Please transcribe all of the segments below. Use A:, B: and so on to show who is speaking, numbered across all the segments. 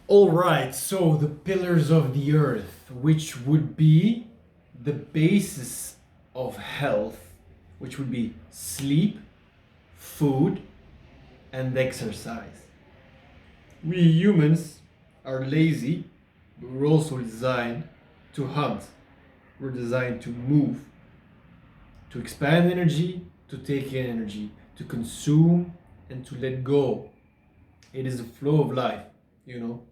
A: All right, so the pillars of the earth, which would be the basis of health, which would be sleep, food, and exercise. We humans are lazy, but we're also designed to hunt. We're designed to move, to expand energy, to take in energy, to consume, and to let go. It is the flow of life, you know.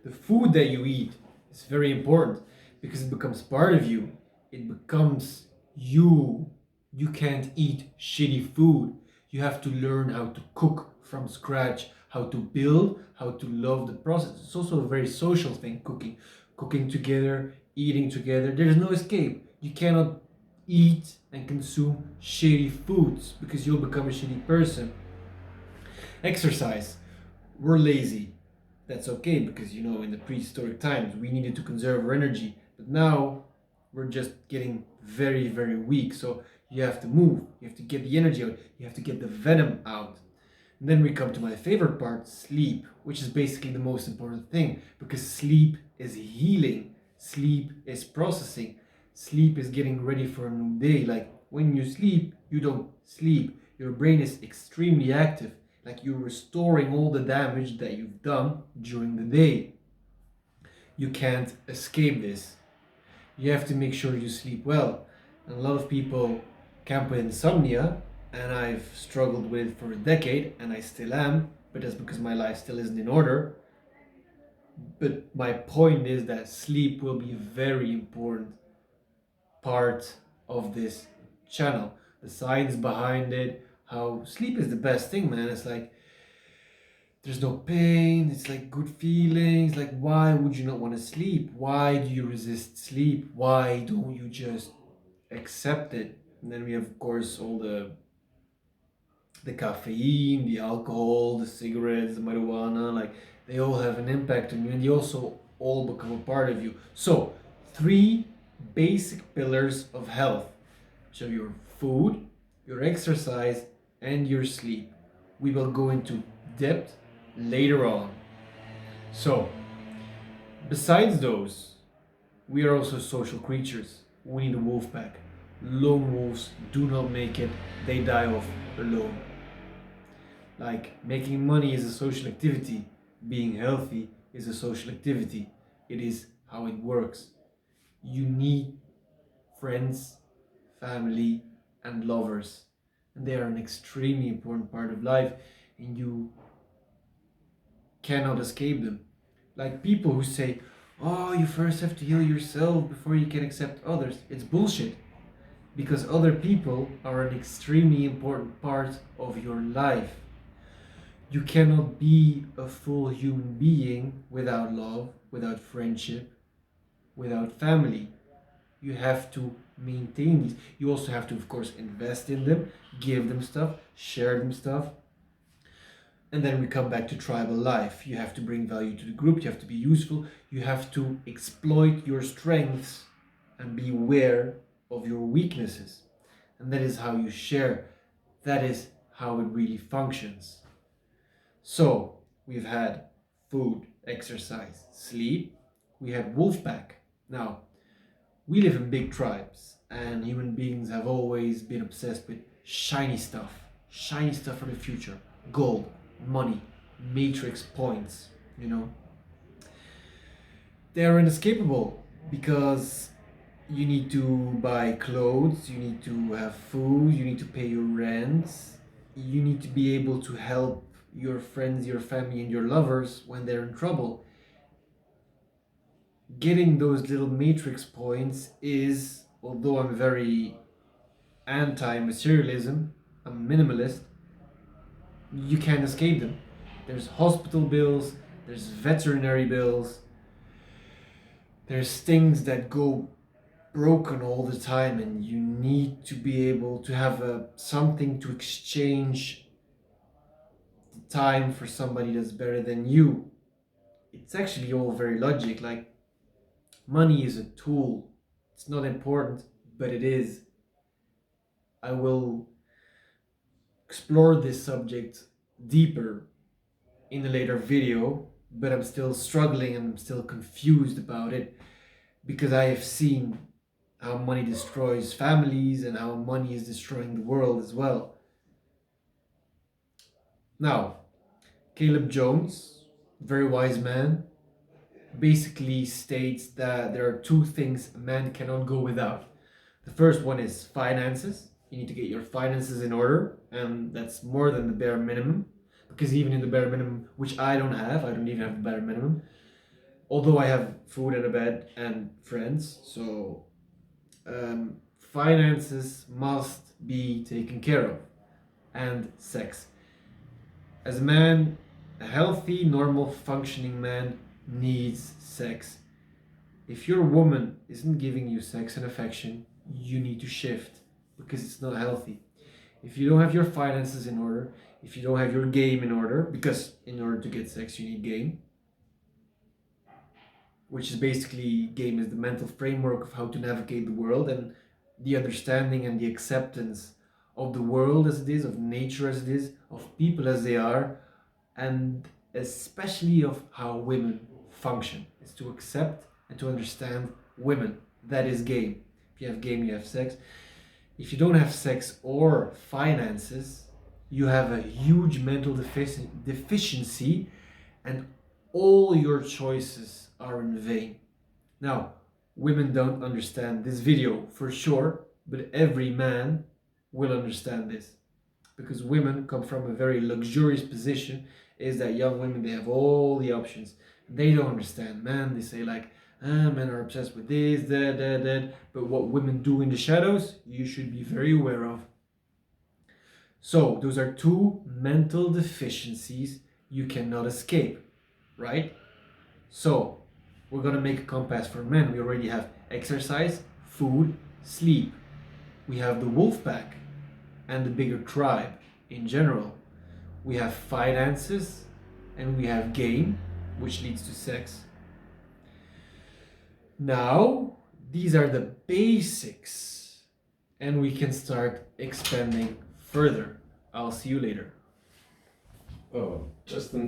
A: The food that you eat is very important because it becomes part of you. It becomes you. You can't eat shitty food. You have to learn how to cook from scratch, how to build, how to love the process. It's also a very social thing, cooking. Cooking together, eating together. There's no escape. You cannot eat and consume shitty foods because you'll become a shitty person. Exercise. We're lazy. That's okay because in the prehistoric times we needed to conserve our energy, but now we're just getting very, very weak. So you have to move, you have to get the energy out, you have to get the venom out. And then we come to my favorite part, sleep, which is basically the most important thing because sleep is healing, sleep is processing, sleep is getting ready for a new day. Like when you sleep, you don't sleep, your brain is extremely active, like you're restoring all the damage that you've done during the day. You can't escape this. You have to make sure you sleep well. And a lot of people camp with insomnia, and I've struggled with it for a decade, and I still am, but that's because my life still isn't in order. But my point is that sleep will be a very important part of this channel. The science behind it, how sleep is the best thing, man. It's like there's no pain, it's like good feelings. Like, why would you not want to sleep? Why do you resist sleep? Why don't you just accept it? And then we have, of course, all the caffeine, the alcohol, the cigarettes, the marijuana. Like, they all have an impact on you, and they also all become a part of you. So, three basic pillars of health: so your food, your exercise, and your sleep. We will go into depth later on. So, besides those, we are also social creatures. We need a wolf pack. Lone wolves do not make it, they die off alone. Like, making money is a social activity, being healthy is a social activity. It is how it works. You need friends, family, and lovers. And they are an extremely important part of life, and you cannot escape them. Like people who say, oh, you first have to heal yourself before you can accept others. It's bullshit. Because other people are an extremely important part of your life. You cannot be a full human being without love, without friendship, without family. You have to maintain these. You also have to, of course, invest in them, give them stuff, share them stuff. And then we come back to tribal life. You have to bring value to the group, you have to be useful, you have to exploit your strengths and be aware of your weaknesses. And that is how you share. That is how it really functions. So, we've had food, exercise, sleep. We had wolf pack. Now, we live in big tribes, and human beings have always been obsessed with shiny stuff for the future, gold, money, matrix points. You know, they're inescapable because you need to buy clothes, you need to have food, you need to pay your rents, you need to be able to help your friends, your family, and your lovers when they're in trouble. Getting those little matrix points is, although I'm very anti materialism, I'm a minimalist, you can't escape them. There's hospital bills, there's veterinary bills, there's things that go broken all the time, and you need to be able to have something to exchange the time for somebody that's better than you. It's actually all very logic. Like, money is a tool, it's not important, but it is. I will explore this subject deeper in a later video, but I'm still struggling and I'm still confused about it because I have seen how money destroys families and how money is destroying the world as well. Now, Caleb Jones, very wise man, basically states that there are two things a man cannot go without. The first one is finances. You need to get your finances in order, and that's more than the bare minimum. Because even in the bare minimum, which I don't even have the bare minimum, although I have food and a bed and friends, so finances must be taken care of, and sex. As a man, a healthy, normal, functioning man needs sex. If your woman isn't giving you sex and affection, you need to shift because it's not healthy. If you don't have your finances in order, if you don't have your game in order, because in order to get sex, you need game, which is basically game is the mental framework of how to navigate the world and the understanding and the acceptance of the world as it is, of nature as it is, of people as they are, and especially of how women function. It's to accept and to understand women. That is game. If you have game, you have sex. If you don't have sex or finances, you have a huge mental deficiency, and all your choices are in vain. Now, women don't understand this video for sure, but every man will understand this because women come from a very luxurious position. Is that young women, they have all the options. They don't understand men. They say like, men are obsessed with this, that. But what women do in the shadows, you should be very aware of. So those are two mental deficiencies you cannot escape, right? So we're gonna make a compass for men. We already have exercise, food, sleep. We have the wolf pack and the bigger tribe in general. We have finances and we have game, which leads to sex. Now, these are the basics, and we can start expanding further. I'll see you later.
B: Oh, just an